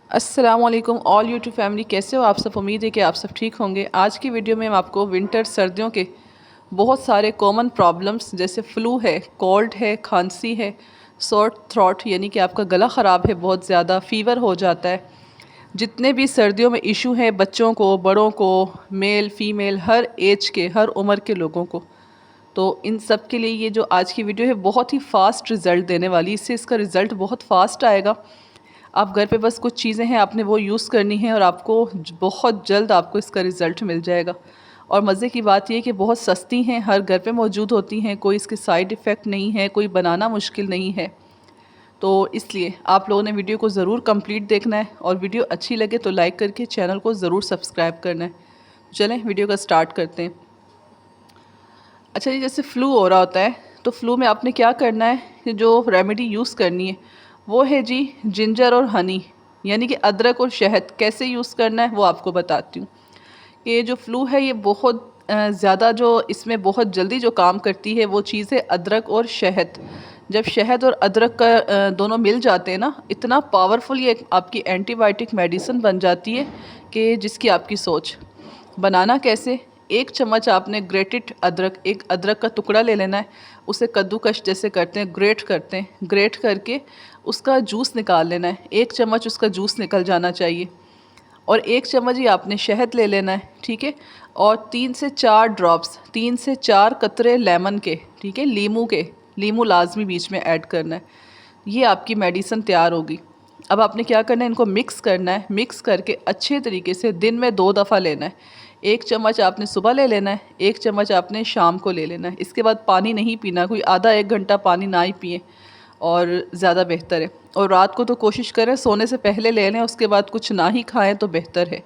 अस्सलाम वालेकुम all YouTube family, कैसे हो आप सब। उम्मीद है कि आप सब ठीक होंगे। आज की वीडियो में हम आपको विंटर सर्दियों के बहुत सारे कॉमन प्रॉब्लम्स जैसे फ़्लू है, कोल्ड है, खांसी है, सोर थ्रोट यानी कि आपका गला ख़राब है, बहुत ज़्यादा फ़ीवर हो जाता है, जितने भी सर्दियों में इशू हैं बच्चों को, बड़ों को, मेल फीमेल, हर एज के, हर उम्र के लोगों को, तो इन सब के लिए ये जो आज की वीडियो है बहुत ही फ़ास्ट रिज़ल्ट देने वाली। इससे इसका रिज़ल्ट बहुत फ़ास्ट आएगा। आप घर पे बस कुछ चीज़ें हैं आपने वो यूज़ करनी है और आपको बहुत जल्द आपको इसका रिज़ल्ट मिल जाएगा। और मज़े की बात ये कि बहुत सस्ती हैं, हर घर पे मौजूद होती हैं, कोई इसके साइड इफ़ेक्ट नहीं है, कोई बनाना मुश्किल नहीं है। तो इसलिए आप लोगों ने वीडियो को ज़रूर कंप्लीट देखना है और वीडियो अच्छी लगे तो लाइक करके चैनल को ज़रूर सब्सक्राइब करना है। चलें वीडियो का स्टार्ट करते हैं। अच्छा जी, जैसे फ़्लू हो रहा होता है तो फ़्लू में आपने क्या करना है कि जो रेमेडी यूज़ करनी है वो है जी जिंजर और हनी, यानी कि अदरक और शहद। कैसे यूज़ करना है वो आपको बताती हूँ। ये जो फ़्लू है ये बहुत ज़्यादा, जो इसमें बहुत जल्दी जो काम करती है वो चीज़ है अदरक और शहद। जब शहद और अदरक का दोनों मिल जाते हैं ना, इतना पावरफुल ये आपकी एंटीबायोटिक मेडिसिन बन जाती है कि जिसकी आपकी सोच। बनाना कैसे, एक चम्मच आपने ग्रेटेड अदरक, एक अदरक का टुकड़ा ले लेना है, उसे कद्दूकश जैसे करते हैं, ग्रेट करते हैं, ग्रेट करके उसका जूस निकाल लेना है। एक चम्मच उसका जूस निकल जाना चाहिए। और एक चम्मच ही आपने शहद ले लेना है, ठीक है। और 3 से 4 कतरे लेमन के, ठीक है, लीमू के, लीमू लाजमी बीच में ऐड करना है। ये आपकी मेडिसिन तैयार होगी। अब आपने क्या करना है, इनको मिक्स करना है। मिक्स करके अच्छे तरीके से दिन में 2 दफ़ा लेना है। एक चम्मच आपने सुबह ले लेना है, एक चम्मच आपने शाम को ले लेना है। इसके बाद पानी नहीं पीना, कोई आधा 1 घंटा पानी ना ही पिए और ज़्यादा बेहतर है। और रात को तो कोशिश करें सोने से पहले ले लें, उसके बाद कुछ ना ही खाएं तो बेहतर है।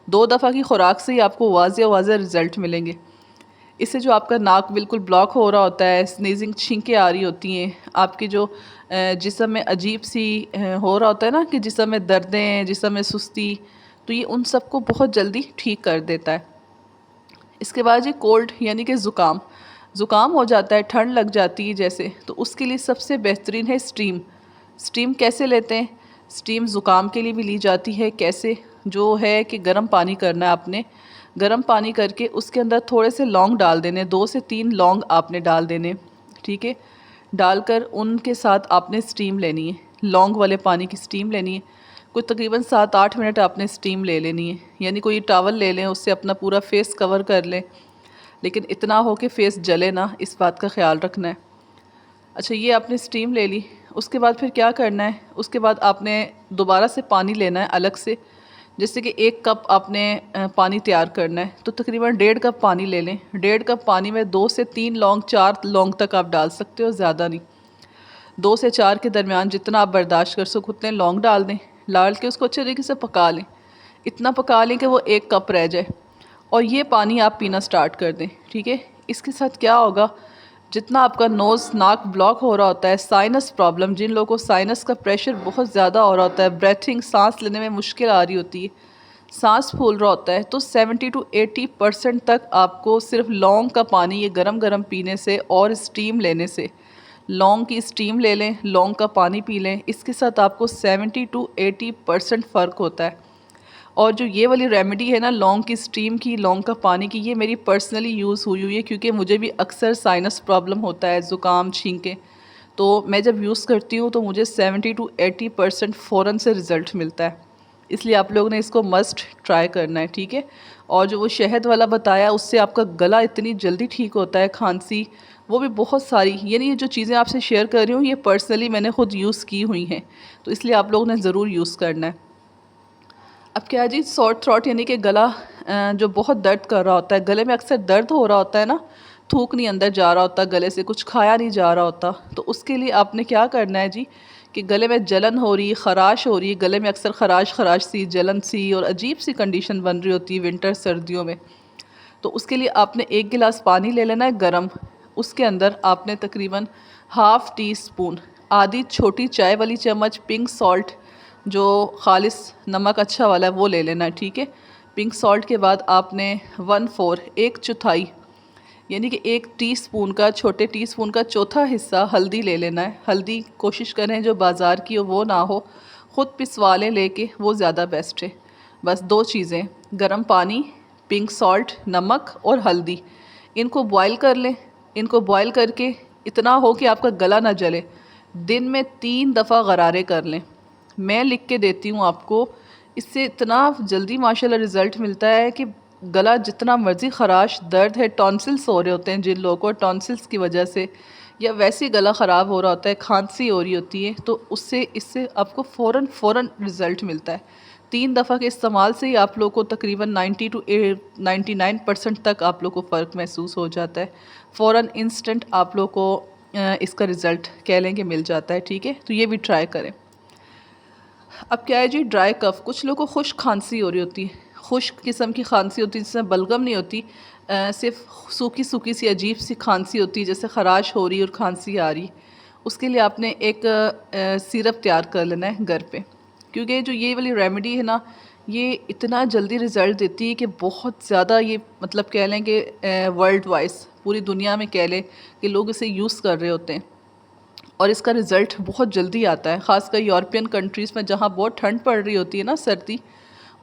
2 दफ़ा की खुराक से ही आपको वाज़े रिज़ल्ट मिलेंगे। इससे जो आपका नाक बिल्कुल ब्लॉक हो रहा होता है, स्नीजिंग, छींकें आ रही होती हैं, आपकी जो जिस्म में अजीब सी हो रहा होता है ना कि जिस्म में दर्दें, जिस्म में सुस्ती, तो ये उन सब को बहुत जल्दी ठीक कर देता है। इसके बाद ये कोल्ड यानी कि ज़ुकाम, ज़ुकाम हो जाता है, ठंड लग जाती है जैसे, तो उसके लिए सबसे बेहतरीन है स्टीम। स्टीम कैसे लेते हैं, स्टीम ज़ुकाम के लिए भी ली जाती है। कैसे, जो है कि गर्म पानी करना है आपने, गर्म पानी करके उसके अंदर थोड़े से लौंग डाल देने, 2 से 3 लौंग आपने डाल देने, ठीक है। डालकर उनके साथ आपने स्टीम लेनी है, लौंग वाले पानी की स्टीम लेनी है। कुछ तकरीबन 7-8 मिनट आपने स्टीम ले लेनी है, यानी कोई टॉवल ले लें, उससे अपना पूरा फेस कवर कर लें, लेकिन इतना हो कि फेस जले ना, इस बात का ख्याल रखना है। अच्छा, ये आपने स्टीम ले ली। उसके बाद फिर क्या करना है, उसके बाद आपने दोबारा से पानी लेना है अलग से। जैसे कि 1 कप आपने पानी तैयार करना है तो तकरीबन 1.5 कप पानी ले लें। 1.5 कप पानी में 2 से 3 लौंग, 4 लौंग तक आप डाल सकते हो, ज़्यादा नहीं। 2 से 4 के दरमियान जितना आप बर्दाश्त कर सको उतने लौंग डाल दें। डाल के उसको अच्छे तरीके से पका लें, इतना पका लें कि वो 1 कप रह जाए, और ये पानी आप पीना स्टार्ट कर दें, ठीक है। इसके साथ क्या होगा, जितना आपका नोज़, नाक ब्लॉक हो रहा होता है, साइनस प्रॉब्लम, जिन लोगों को साइनस का प्रेशर बहुत ज़्यादा हो रहा होता है, ब्रेथिंग, सांस लेने में मुश्किल आ रही होती है, सांस फूल रहा होता है, तो 70 to 80% तक आपको सिर्फ लौंग का पानी ये गरम गरम पीने से और स्टीम लेने से, लौंग की स्टीम ले लें, लौंग का पानी पी लें, इसके साथ आपको 70 to 80% फ़र्क होता है। और जो ये वाली रेमेडी है ना, लौंग की स्टीम की, लौंग का पानी की, ये मेरी पर्सनली यूज़ हुई है, क्योंकि मुझे भी अक्सर साइनस प्रॉब्लम होता है, ज़ुकाम, छींकें, तो मैं जब यूज़ करती हूँ तो मुझे 70 to 80% फ़ौरन से रिज़ल्ट मिलता है। इसलिए आप लोगों ने इसको मस्ट ट्राई करना है, ठीक है। और जो वो शहद वाला बताया, उससे आपका गला इतनी जल्दी ठीक होता है, खांसी, वो भी बहुत सारी, यानी ये जो चीज़ें आपसे शेयर कर रही हूँ ये पर्सनली मैंने ख़ुद यूज़ की हुई हैं, तो इसलिए आप लोगों ने ज़रूर यूज़ करना है। अब क्या है जी, सॉर थ्रोट यानी कि गला जो बहुत दर्द कर रहा होता है, गले में अक्सर दर्द हो रहा होता है ना, थूक नहीं अंदर जा रहा होता, गले से कुछ खाया नहीं जा रहा होता, तो उसके लिए आपने क्या करना है जी कि गले में जलन हो रही, ख़राश हो रही है, गले में अक्सर ख़राश ख़राश सी, जलन सी और अजीब सी कंडीशन बन रही होती है विंटर सर्दियों में, तो उसके लिए आपने 1 गिलास पानी ले लेना है गर्म। उसके अंदर आपने तकरीबन ½ टी स्पून, आधी छोटी चाय वाली चम्मच पिंक सॉल्ट, जो ख़ालिस नमक अच्छा वाला है वो ले लेना है, ठीक है। पिंक सॉल्ट के बाद आपने 1/4, 1/4 यानी कि 1 टीस्पून का, छोटे टीस्पून का चौथा हिस्सा हल्दी ले लेना है। हल्दी कोशिश करें जो बाज़ार की हो वो ना हो, ख़ुद पिसवा लें लेके, वो ज़्यादा बेस्ट है। बस 2 चीज़ें, गर्म पानी, पिंक सॉल्ट, नमक और हल्दी, इनको बॉयल कर लें। इनको बॉयल करके इतना हो कि आपका गला ना जले, दिन में 3 दफ़ा गरारे कर लें। मैं लिख के देती हूँ आपको, इससे इतना जल्दी माशाल्लाह रिज़ल्ट मिलता है कि गला जितना मर्ज़ी ख़राश, दर्द है, टॉन्सिल्स हो रहे होते हैं जिन लोगों को, टॉन्सिल्स की वजह से या वैसे ही गला ख़राब हो रहा होता है, खांसी हो रही होती है, तो इससे आपको फ़ौरन रिज़ल्ट मिलता है। 3 दफ़ा के इस्तेमाल से ही आप लोग को तकरीबन 90 to 99% तक आप लोग को फ़र्क महसूस हो जाता है। फ़ौरन इंस्टेंट आप लोग को इसका रिज़ल्ट कह लें कि मिल जाता है, ठीक है। तो ये भी ट्राई करें। अब क्या है जी, ड्राई कफ़, कुछ लोगों को खुश्क खांसी हो रही होती है, खुश्क किस्म की खांसी होती है जिसमें बलगम नहीं होती, सिर्फ सूखी सूखी सी अजीब सी खांसी होती है, जैसे ख़राश हो रही और खांसी आ रही। उसके लिए आपने एक सिरप तैयार कर लेना है घर पे, क्योंकि जो ये वाली रेमेडी है ना, ये इतना जल्दी रिज़ल्ट देती है कि बहुत ज़्यादा, ये मतलब कह लें कि वर्ल्ड वाइज पूरी दुनिया में कह लें कि लोग इसे यूज़ कर रहे होते हैं और इसका रिज़ल्ट बहुत जल्दी आता है। ख़ासकर यूरोपियन कंट्रीज़ में जहाँ बहुत ठंड पड़ रही होती है ना, सर्दी,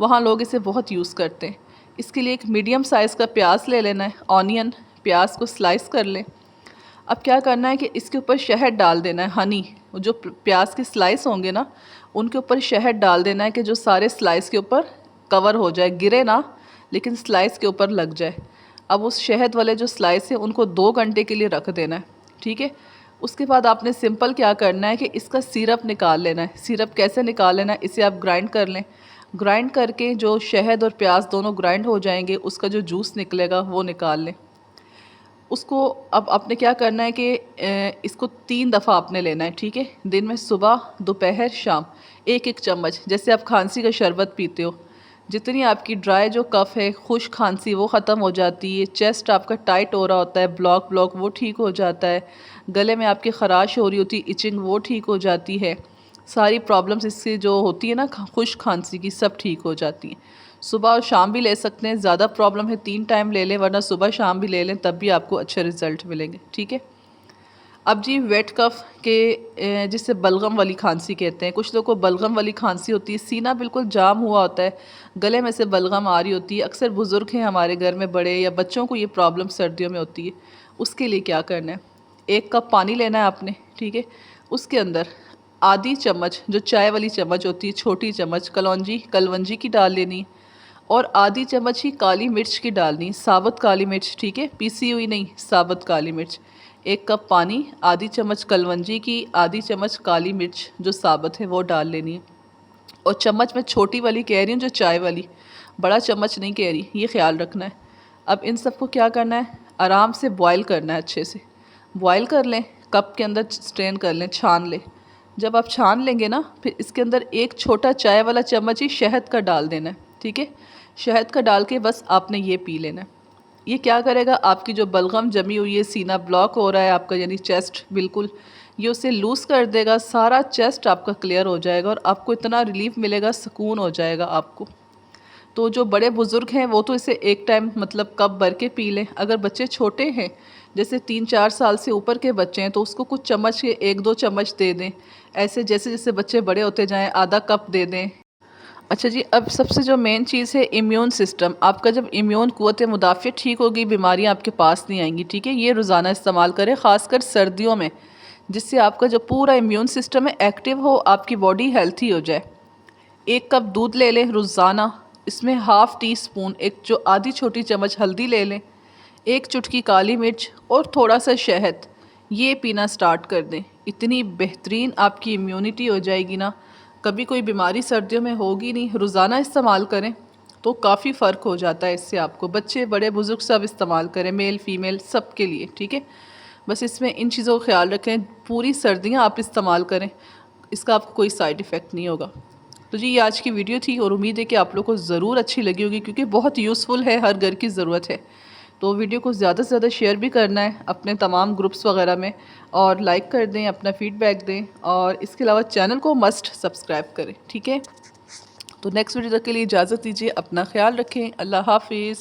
वहाँ लोग इसे बहुत यूज़ करते हैं। इसके लिए एक मीडियम साइज़ का प्याज ले लेना है, ऑनियन, प्याज को स्लाइस कर लें। अब क्या करना है कि इसके ऊपर शहद डाल देना है, हनी, जो प्याज के स्लाइस होंगे ना, उनके ऊपर शहद डाल देना है कि जो सारे स्लाइस के ऊपर कवर हो जाए, गिरे ना लेकिन स्लाइस के ऊपर लग जाए। अब उस शहद वाले जो स्लाइस है उनको 2 घंटे के लिए रख देना है, ठीक है। उसके बाद आपने सिंपल क्या करना है कि इसका सिरप निकाल लेना है। सिरप कैसे निकाल लेना है, इसे आप ग्राइंड कर लें। ग्राइंड करके जो शहद और प्याज दोनों ग्राइंड हो जाएंगे, उसका जो जूस निकलेगा वो निकाल लें। उसको अब आपने क्या करना है कि इसको 3 दफ़ा आपने लेना है, ठीक है। दिन में सुबह, दोपहर, शाम, 1-1 चम्मच, जैसे आप खांसी का शरबत पीते हो। जितनी आपकी ड्राई जो कफ़ है, खुश खांसी, वो ख़त्म हो जाती है। चेस्ट आपका टाइट हो रहा होता है, ब्लॉक वो ठीक हो जाता है। गले में आपकी ख़राश हो रही होती है, इचिंग, वो ठीक हो जाती है। सारी प्रॉब्लम्स इससे जो होती है ना खुश खांसी की, सब ठीक हो जाती हैं। सुबह और शाम भी ले सकते हैं, ज़्यादा प्रॉब्लम है 3 टाइम ले लें, वरना सुबह शाम भी ले लें, तब भी आपको अच्छे रिज़ल्ट मिलेंगे, ठीक है। अब जी, वेट कफ़ के जिससे बलगम वाली खांसी कहते हैं, कुछ लोगों को बलगम वाली खांसी होती है, सीना बिल्कुल जाम हुआ होता है, गले में से बलगम आ रही होती है। अक्सर बुज़ुर्ग हैं हमारे घर में, बड़े या बच्चों को ये प्रॉब्लम सर्दियों में होती है। उसके लिए क्या करना है, 1 कप पानी लेना है आपने, ठीक है। उसके अंदर आधी चम्मच, जो चाय वाली चम्मच होती है, छोटी चम्मच कलवंजी की डाल लेनी, और आधी चम्मच ही काली मिर्च की डालनी, साबुत काली मिर्च, ठीक है, पीसी हुई नहीं, साबुत काली मिर्च। 1 कप पानी, आधी चम्मच कलवंजी की, आधी चम्मच काली मिर्च जो साबुत है वो डाल लेनी है। और चम्मच मैं छोटी वाली कह रही हूँ, जो चाय वाली, बड़ा चम्मच नहीं कह रही, ये ख्याल रखना है। अब इन सबको क्या करना है, आराम से बॉयल करना है, अच्छे से बॉयल कर लें, कप के अंदर स्ट्रेन कर लें, छान लें। जब आप छान लेंगे ना, फिर इसके अंदर 1 छोटा चाय वाला चम्मच ही शहद का डाल देना है, ठीक है। शहद का डाल के बस आपने ये पी लेना है। ये क्या करेगा, आपकी जो बलगम जमी हुई है, सीना ब्लॉक हो रहा है आपका, यानी चेस्ट बिल्कुल, ये उसे लूज़ कर देगा, सारा चेस्ट आपका क्लियर हो जाएगा और आपको इतना रिलीफ मिलेगा, सुकून हो जाएगा आपको। तो जो बड़े बुज़ुर्ग हैं वो तो इसे 1 टाइम मतलब कप भर के पी लें। अगर बच्चे छोटे हैं, जैसे 3-4 साल से ऊपर के बच्चे हैं, तो उसको कुछ चम्मच के 1-2 चम्मच दे दें। ऐसे जैसे जैसे बच्चे बड़े होते जाएँ, आधा कप दे दें। अच्छा जी, अब सबसे जो मेन चीज़ है, इम्यून सिस्टम। आपका जब इम्यून क़ुव्वत मुदाफ़ियत ठीक होगी, बीमारियाँ आपके पास नहीं आएंगी, ठीक है। ये रोज़ाना इस्तेमाल करें, ख़ासकर सर्दियों में, जिससे आपका जो पूरा इम्यून सिस्टम है एक्टिव हो, आपकी बॉडी हेल्थी हो जाए। 1 कप दूध ले लें रोज़ाना, इसमें ½ टी स्पून, एक जो आधी छोटी चम्मच हल्दी ले लें, 1 चुटकी काली मिर्च और थोड़ा सा शहद, ये पीना स्टार्ट कर दें। इतनी बेहतरीन आपकी इम्यूनिटी हो जाएगी ना, कभी कोई बीमारी सर्दियों में होगी नहीं। रोज़ाना इस्तेमाल करें तो काफ़ी फ़र्क हो जाता है इससे आपको। बच्चे, बड़े बुज़ुर्ग सब इस्तेमाल करें, मेल फीमेल सब के लिए, ठीक है। बस इसमें इन चीज़ों का ख्याल रखें, पूरी सर्दियाँ आप इस्तेमाल करें, इसका आपको कोई साइड इफ़ेक्ट नहीं होगा। तो जी, ये आज की वीडियो थी और उम्मीद है कि आप लोग को ज़रूर अच्छी लगी होगी, क्योंकि बहुत यूज़फुल है, हर घर की ज़रूरत है। तो वीडियो को ज़्यादा से ज़्यादा शेयर भी करना है अपने तमाम ग्रुप्स वगैरह में, और लाइक कर दें, अपना फ़ीडबैक दें, और इसके अलावा चैनल को मस्ट सब्सक्राइब करें, ठीक है। तो नेक्स्ट वीडियो तक के लिए इजाज़त दीजिए, अपना ख्याल रखें, अल्लाह हाफिज़।